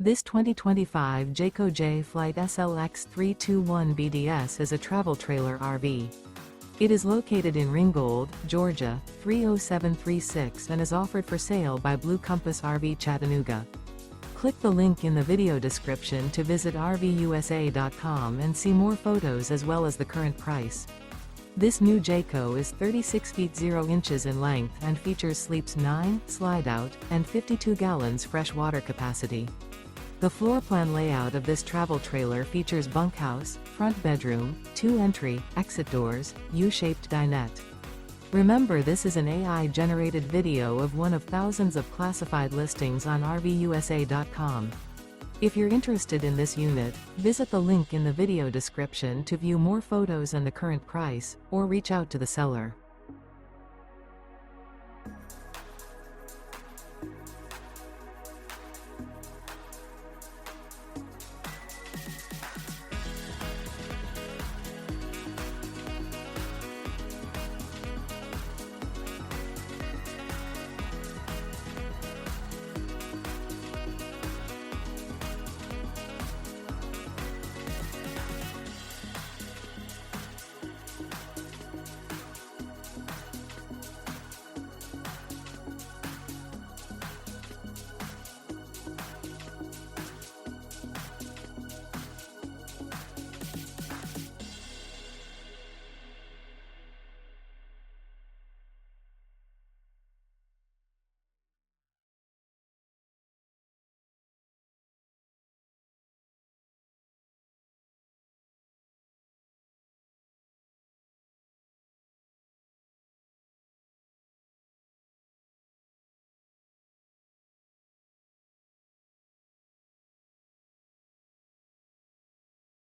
This 2025 Jayco Jay Flight SLX 321 BDS is a travel trailer RV. It is located in Ringgold, Georgia, 30736 and is offered for sale by Blue Compass RV Chattanooga. Click the link in the video description to visit RVUSA.com and see more photos as well as the current price. This new Jayco is 36 feet 0 inches in length and features sleeps 9, slide-out, and 52 gallons fresh water capacity. The floor plan layout of this travel trailer features bunkhouse, front bedroom, 2 entry, exit doors, U-shaped dinette. Remember, this is an AI-generated video of one of thousands of classified listings on RVUSA.com. If you're interested in this unit, visit the link in the video description to view more photos and the current price, or reach out to the seller.